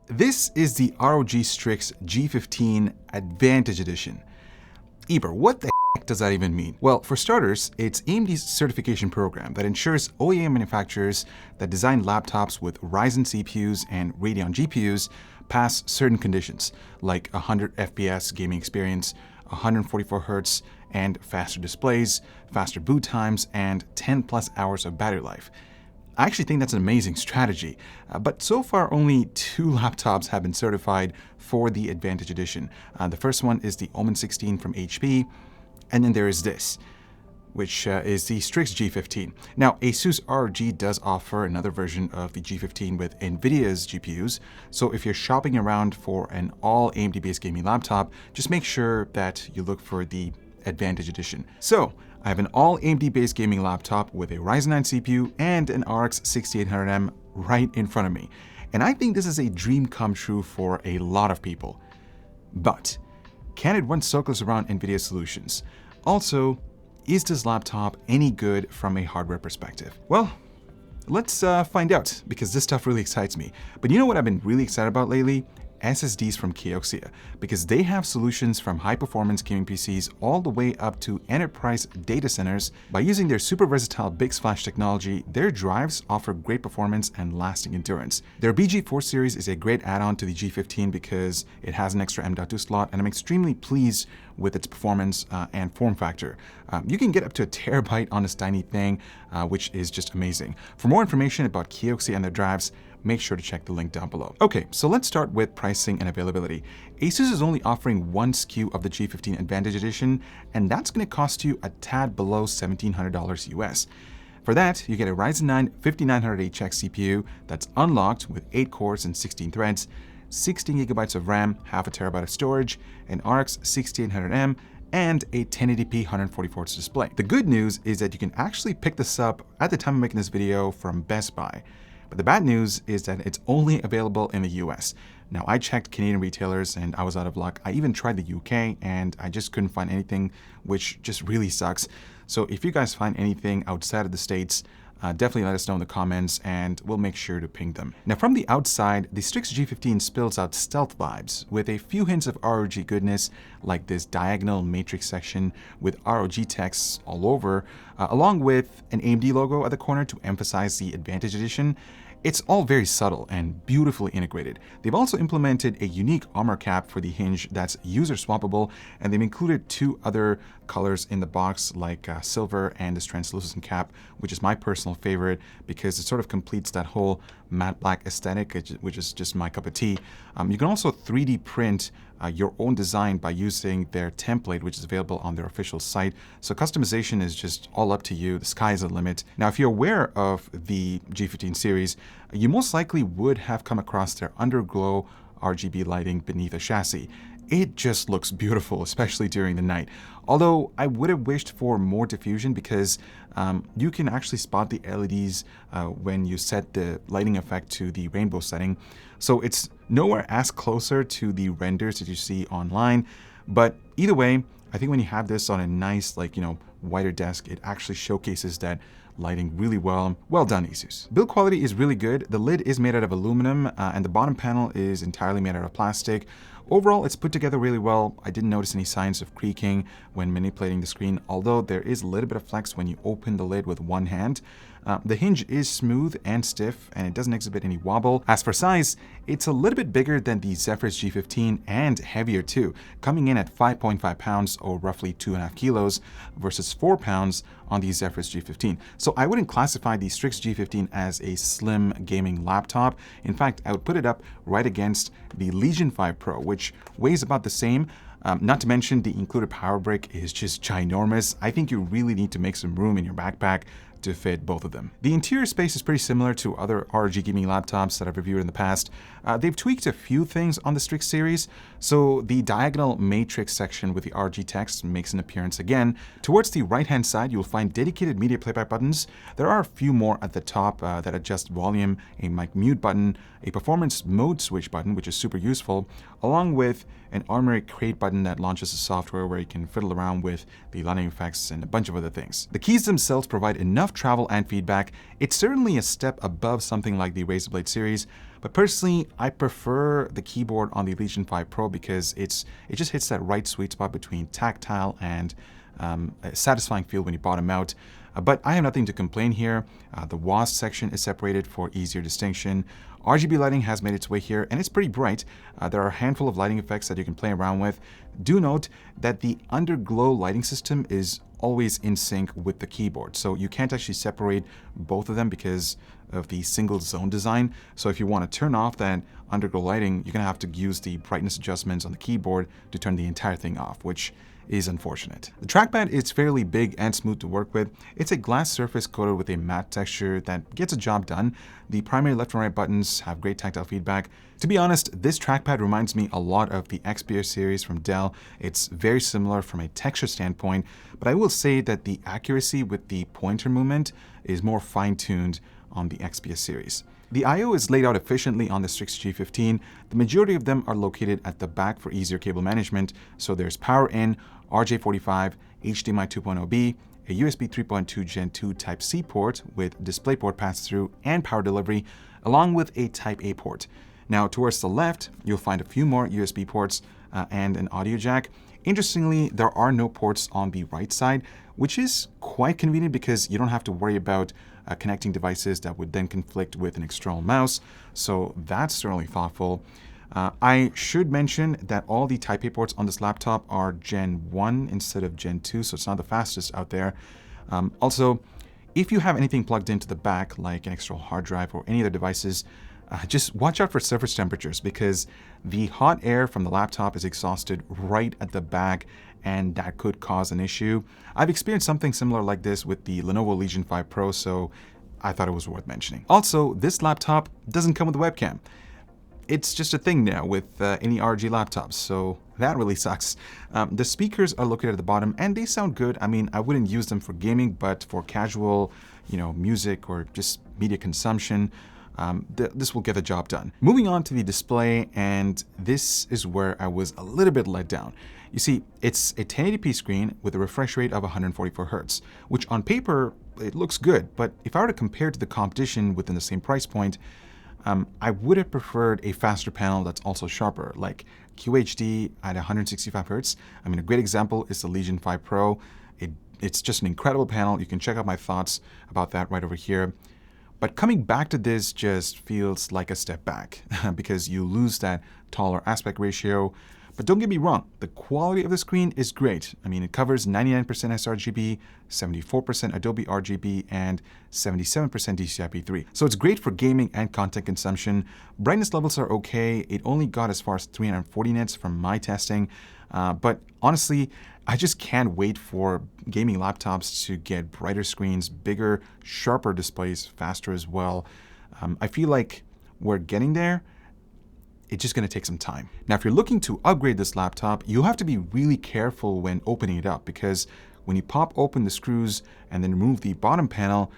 This is the ROG STRIX G15 Advantage Edition. Eber, what the heck does that even mean? Well, for starters, it's AMD's certification program that ensures OEM manufacturers that design laptops with Ryzen CPUs and Radeon GPUs pass certain conditions, like 100 FPS gaming experience, 144 Hz, and faster displays, faster boot times, and 10 plus hours of battery life. I actually think that's an amazing strategy, but so far only 2 laptops have been certified for the Advantage Edition. The first one is the Omen 16 from HP, and then there is this, which is the Strix G15. Now, Asus ROG does offer another version of the G15 with NVIDIA's GPUs, so if you're shopping around for an all AMD-based gaming laptop, just make sure that you look for the Advantage Edition. So, I have an all AMD-based gaming laptop with a Ryzen 9 CPU and an RX 6800M right in front of me. And I think this is a dream come true for a lot of people. But can it run circles around NVIDIA solutions? Also, is this laptop any good from a hardware perspective? Well, let's find out, because this stuff really excites me. But you know what I've been really excited about lately? SSDs from Canucks, because they have solutions from high-performance gaming PCs all the way up to enterprise data centers. By using their super versatile BiCS flash technology, their drives offer great performance and lasting endurance. Their BG4 series is a great add-on to the G15 because it has an extra M.2 slot, and I'm extremely pleased with its performance and form factor. You can get up to a terabyte on this tiny thing, which is just amazing. For more information about Canucks and their drives, make sure to check the link down below. Okay, so let's start with pricing and availability. Asus is only offering one SKU of the G15 Advantage Edition, and that's going to cost you a tad below $1,700 US. For that, you get a Ryzen 9 5900HX CPU that's unlocked with 8 cores and 16 threads, 16 GB of RAM, half a terabyte of storage, an RX 6800M, and a 1080p 144Hz display. The good news is that you can actually pick this up at the time of making this video from Best Buy. But the bad news is that it's only available in the US. Now, I checked Canadian retailers and I was out of luck. I even tried the UK and I just couldn't find anything, which just really sucks. So if you guys find anything outside of the States, definitely let us know in the comments and we'll make sure to ping them. Now, from the outside, the Strix G15 spills out stealth vibes with a few hints of ROG goodness, like this diagonal matrix section with ROG text all over, along with an AMD logo at the corner to emphasize the Advantage Edition. It's all very subtle and beautifully integrated. They've also implemented a unique armor cap for the hinge that's user swappable, and they've included 2 other colors in the box, like silver and this translucent cap, which is my personal favorite because it sort of completes that whole matte black aesthetic, which is just my cup of tea. You can also 3D print your own design by using their template, which is available on their official site. So customization is just all up to you. The sky is the limit. Now, if you're aware of the G15 series, you most likely would have come across their underglow RGB lighting beneath the chassis. It just looks beautiful, especially during the night. Although I would have wished for more diffusion because you can actually spot the LEDs when you set the lighting effect to the rainbow setting. So it's nowhere as closer to the renders that you see online. But either way, I think when you have this on a nice, wider desk, it actually showcases that lighting really well. Well done, Asus. Build quality is really good. The lid is made out of aluminum and the bottom panel is entirely made out of plastic. Overall, it's put together really well. I didn't notice any signs of creaking when manipulating the screen, although there is a little bit of flex when you open the lid with one hand. The hinge is smooth and stiff, and it doesn't exhibit any wobble. As for size, it's a little bit bigger than the Zephyrus G15 and heavier too, coming in at 5.5 pounds or roughly 2.5 kilos versus 4 pounds on the Zephyrus G15. So I wouldn't classify the Strix G15 as a slim gaming laptop. In fact, I would put it up right against the Legion 5 Pro, which weighs about the same. Not to mention the included power brick is just ginormous. I think you really need to make some room in your backpack to fit both of them. The interior space is pretty similar to other ROG gaming laptops that I've reviewed in the past. They've tweaked a few things on the Strix series, so the diagonal matrix section with the ROG text makes an appearance again. Towards the right-hand side, you'll find dedicated media playback buttons. There are a few more at the top that adjust volume, a mic mute button, a performance mode switch button, which is super useful, along with an Armoury Crate button that launches the software where you can fiddle around with the lighting effects and a bunch of other things. The keys themselves provide enough travel and feedback. It's certainly a step above something like the Razer Blade series, but personally, I prefer the keyboard on the Legion 5 Pro because it just hits that right sweet spot between tactile and a satisfying feel when you bottom out. But I have nothing to complain here. The WASD section is separated for easier distinction. RGB lighting has made its way here, and it's pretty bright. There are a handful of lighting effects that you can play around with. Do note that the underglow lighting system is always in sync with the keyboard, so you can't actually separate both of them because of the single zone design. So if you want to turn off that underglow lighting, you're gonna have to use the brightness adjustments on the keyboard to turn the entire thing off, which is unfortunate. The trackpad is fairly big and smooth to work with. It's a glass surface coated with a matte texture that gets a job done. The primary left and right buttons have great tactile feedback. To be honest, this trackpad reminds me a lot of the XPS series from Dell. It's very similar from a texture standpoint, but I will say that the accuracy with the pointer movement is more fine-tuned on the XPS series. The I/O is laid out efficiently on the Strix G15. The majority of them are located at the back for easier cable management. So there's power in, RJ45, HDMI 2.0B, a USB 3.2 Gen 2 Type-C port with DisplayPort pass-through and power delivery, along with a Type-A port. Now, towards the left, you'll find a few more USB ports and an audio jack. Interestingly, there are no ports on the right side, which is quite convenient because you don't have to worry about connecting devices that would then conflict with an external mouse. So that's certainly thoughtful. I should mention that all the Type-A ports on this laptop are Gen 1 instead of Gen 2, so it's not the fastest out there. Also, if you have anything plugged into the back, like an external hard drive or any other devices, just watch out for surface temperatures because the hot air from the laptop is exhausted right at the back, and that could cause an issue. I've experienced something similar like this with the Lenovo Legion 5 Pro, so I thought it was worth mentioning. Also, this laptop doesn't come with a webcam. It's just a thing now with any ROG laptops, so that really sucks. The speakers are located at the bottom, and they sound good. I mean, I wouldn't use them for gaming, but for casual, music or just media consumption, this will get the job done. Moving on to the display, and this is where I was a little bit let down. You see, it's a 1080p screen with a refresh rate of 144 Hz, which on paper, it looks good, but if I were to compare to the competition within the same price point, I would have preferred a faster panel that's also sharper, like QHD at 165 Hz. I mean, a great example is the Legion 5 Pro. It's just an incredible panel. You can check out my thoughts about that right over here. But coming back to this just feels like a step back because you lose that taller aspect ratio. But don't get me wrong, the quality of the screen is great. I mean, it covers 99% sRGB, 74% Adobe RGB, and 77% DCI-P3. So it's great for gaming and content consumption. Brightness levels are okay. It only got as far as 340 nits from my testing. But honestly, I just can't wait for gaming laptops to get brighter screens, bigger, sharper displays, faster as well. I feel like we're getting there. It's just going to take some time. Now, if you're looking to upgrade this laptop, you have to be really careful when opening it up because when you pop open the screws and then remove the bottom panel,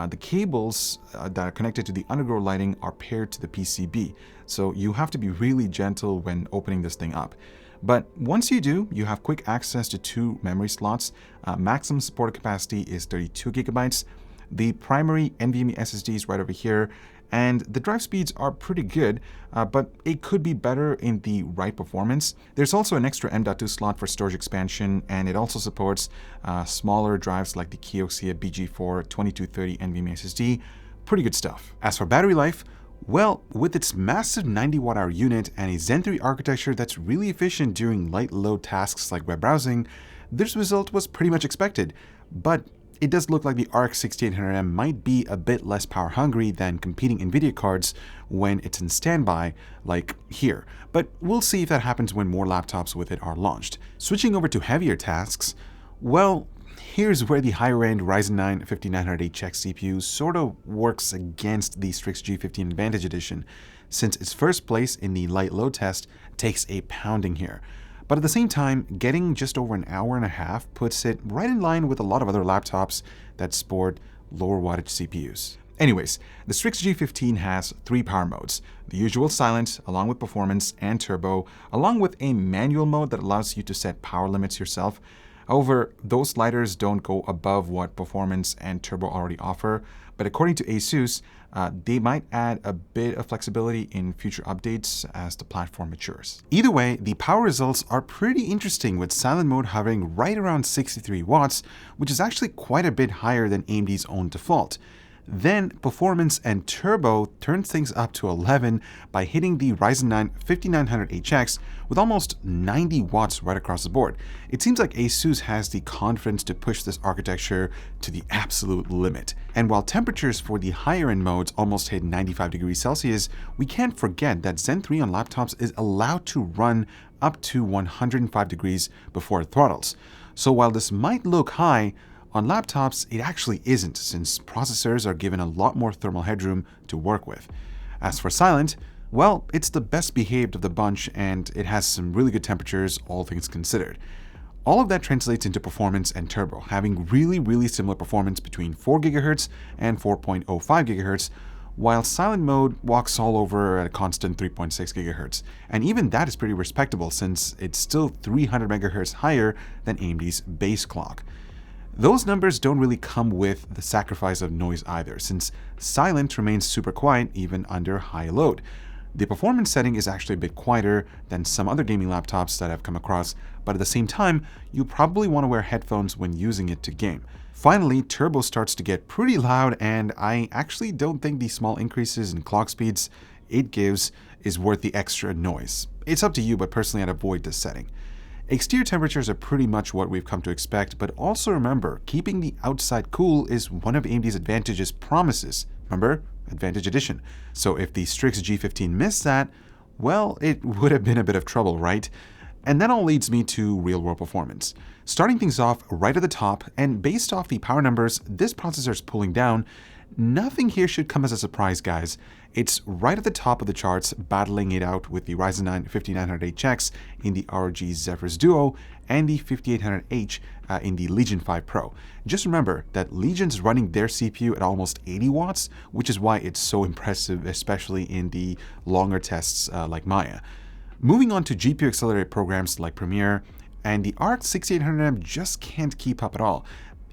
the cables that are connected to the underglow lighting are paired to the PCB. So you have to be really gentle when opening this thing up. But once you do, you have quick access to 2 memory slots. Maximum supported capacity is 32 gigabytes. The primary NVMe SSD is right over here, and the drive speeds are pretty good, but it could be better in the right performance. There's also an extra M.2 slot for storage expansion, and it also supports smaller drives like the Kioxia BG4 2230 NVMe SSD. Pretty good stuff. As for battery life, well, with its massive 90 watt-hour unit and a Zen 3 architecture that's really efficient during light load tasks like web browsing, this result was pretty much expected. But it does look like the RX 6800M might be a bit less power hungry than competing NVIDIA cards when it's in standby, like here. But we'll see if that happens when more laptops with it are launched. Switching over to heavier tasks, well, here's where the higher-end Ryzen 9 5900HX CPU sort of works against the Strix G15 Advantage Edition, since its first place in the light load test takes a pounding here. But at the same time, getting just over an hour and a half puts it right in line with a lot of other laptops that sport lower wattage CPUs. Anyways, the Strix G15 has 3 power modes, the usual silent, along with performance and turbo, along with a manual mode that allows you to set power limits yourself. However, those sliders don't go above what performance and turbo already offer, but according to Asus, they might add a bit of flexibility in future updates as the platform matures. Either way, the power results are pretty interesting, with silent mode hovering right around 63 watts, which is actually quite a bit higher than AMD's own default. Then performance and turbo turns things up to 11 by hitting the Ryzen 9 5900HX with almost 90 watts right across the board. It seems like Asus has the confidence to push this architecture to the absolute limit. And while temperatures for the higher end modes almost hit 95 degrees Celsius, we can't forget that Zen 3 on laptops is allowed to run up to 105 degrees before it throttles. So while this might look high, on laptops, it actually isn't, since processors are given a lot more thermal headroom to work with. As for silent, well, it's the best behaved of the bunch, and it has some really good temperatures, all things considered. All of that translates into performance and turbo, having really similar performance between 4 GHz and 4.05 GHz, while silent mode walks all over at a constant 3.6 GHz. And even that is pretty respectable, since it's still 300 MHz higher than AMD's base clock. Those numbers don't really come with the sacrifice of noise either, since silent remains super quiet even under high load. The performance setting is actually a bit quieter than some other gaming laptops that I've come across, but at the same time, you probably want to wear headphones when using it to game. Finally, turbo starts to get pretty loud, and I actually don't think the small increases in clock speeds it gives is worth the extra noise. It's up to you, but personally I'd avoid this setting. Exterior temperatures are pretty much what we've come to expect, but also remember, keeping the outside cool is one of AMD's Advantage's promises. Remember? Advantage Edition. So if the Strix G15 missed that, well, it would have been a bit of trouble, right? And that all leads me to real-world performance. Starting things off right at the top, and based off the power numbers this processor is pulling down, nothing here should come as a surprise, guys. It's right at the top of the charts, battling it out with the Ryzen 9 5900HX in the ROG Zephyrus Duo and the 5800H in the Legion 5 Pro. Just remember that Legion's running their CPU at almost 80 watts, which is why it's so impressive, especially in the longer tests like Maya. Moving on to GPU accelerated programs like Premiere, and the RX 6800M just can't keep up at all.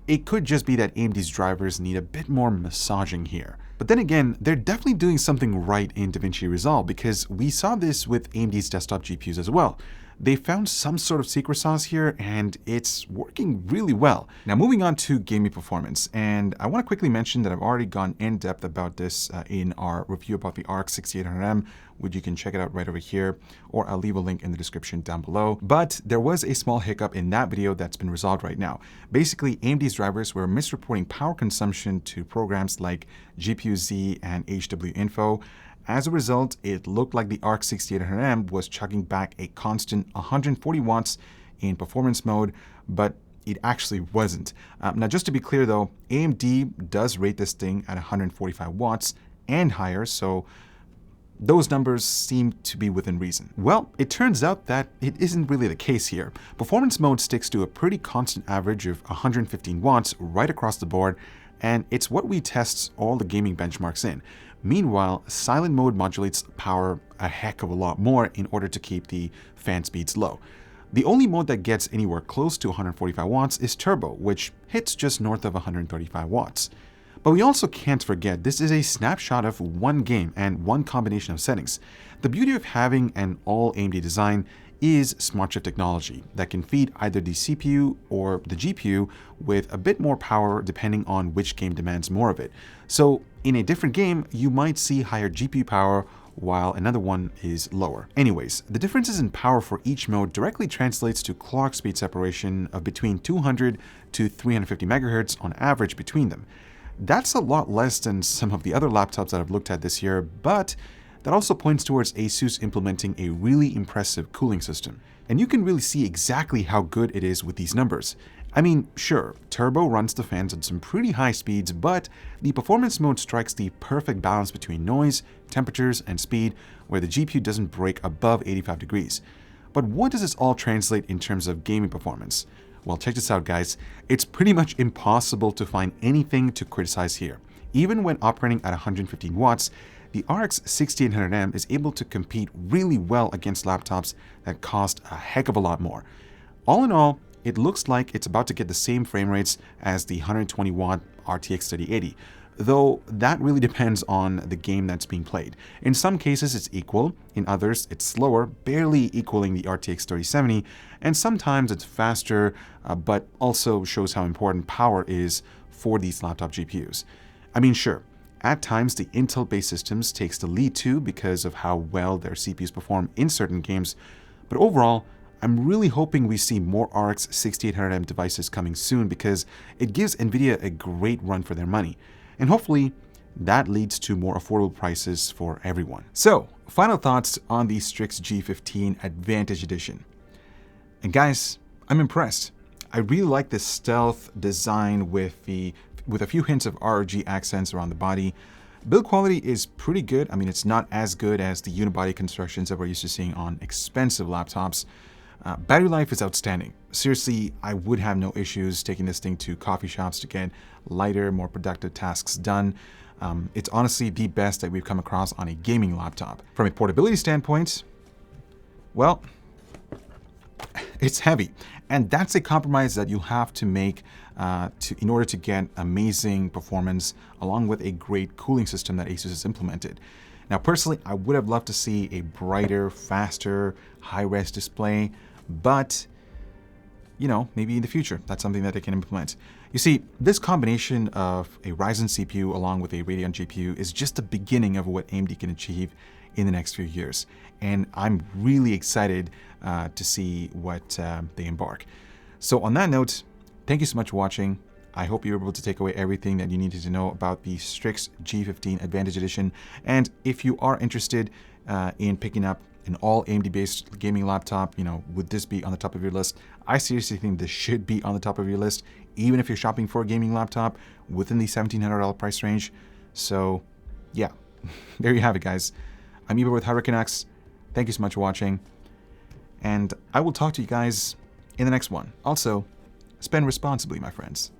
It could just be that AMD's drivers need a bit more massaging here. But then again, they're definitely doing something right in DaVinci Resolve, because we saw this with AMD's desktop GPUs as well. They found some sort of secret sauce here, and it's working really well. Now moving on to gaming performance, and I want to quickly mention that I've already gone in depth about this in our review about the RX 6800M, which you can check it out right over here, or I'll leave a link in the description down below. But there was a small hiccup in that video that's been resolved right now. Basically, AMD's drivers were misreporting power consumption to programs like GPU-Z and HW-Info. As a result, it looked like the RX 6800M was chugging back a constant 140 watts in performance mode, but it actually wasn't. Now, just to be clear though, AMD does rate this thing at 145 watts and higher, so those numbers seem to be within reason. Well, it turns out that it isn't really the case here. Performance mode sticks to a pretty constant average of 115 watts right across the board, and it's what we test all the gaming benchmarks in. Meanwhile, silent mode modulates power a heck of a lot more in order to keep the fan speeds low. The only mode that gets anywhere close to 145 watts is turbo, which hits just north of 135 watts. But we also can't forget this is a snapshot of one game and one combination of settings. The beauty of having an all AMD design is smart chip technology that can feed either the CPU or the GPU with a bit more power depending on which game demands more of it. So in a different game, you might see higher GPU power while another one is lower. Anyways, the differences in power for each mode directly translates to clock speed separation of between 200 to 350 MHz on average between them. That's a lot less than some of the other laptops that I've looked at this year, but that also points towards Asus implementing a really impressive cooling system. And you can really see exactly how good it is with these numbers. I mean, sure, turbo runs the fans at some pretty high speeds, but the performance mode strikes the perfect balance between noise, temperatures, and speed, where the GPU doesn't break above 85 degrees. But what does this all translate in terms of gaming performance? Well, check this out, guys. It's pretty much impossible to find anything to criticize here. Even when operating at 115 watts, the RX 6800M is able to compete really well against laptops that cost a heck of a lot more. All in all, it looks like it's about to get the same frame rates as the 120-watt RTX 3080, though that really depends on the game that's being played. In some cases it's equal, in others it's slower, barely equaling the RTX 3070, and sometimes it's faster, but also shows how important power is for these laptop GPUs. I mean, sure, at times the Intel-based systems takes the lead too because of how well their CPUs perform in certain games, but overall, I'm really hoping we see more RX 6800M devices coming soon because it gives NVIDIA a great run for their money. And hopefully that leads to more affordable prices for everyone. So, final thoughts on the Strix G15 Advantage Edition. And guys, I'm impressed. I really like this stealth design with a few hints of ROG accents around the body. Build quality is pretty good. I mean, it's not as good as the unibody constructions that we're used to seeing on expensive laptops. Battery life is outstanding. Seriously, I would have no issues taking this thing to coffee shops to get lighter, more productive tasks done. It's honestly the best that we've come across on a gaming laptop. From a portability standpoint, well, it's heavy. And that's a compromise that you have to make in order to get amazing performance along with a great cooling system that Asus has implemented. Now, personally, I would have loved to see a brighter, faster, high-res display, but, you know, maybe in the future, that's something that they can implement. You see, this combination of a Ryzen CPU along with a Radeon GPU is just the beginning of what AMD can achieve in the next few years. And I'm really excited to see what they embark. So on that note, thank you so much for watching. I hope you were able to take away everything that you needed to know about the Strix G15 Advantage Edition. And if you are interested in picking up an all AMD-based gaming laptop, you know, would this be on the top of your list? I seriously think this should be on the top of your list, even if you're shopping for a gaming laptop within the $1,700 price range. So, yeah, there you have it, guys. I'm Eber with Hardware Canucks. Thank you so much for watching, and I will talk to you guys in the next one. Also, spend responsibly, my friends.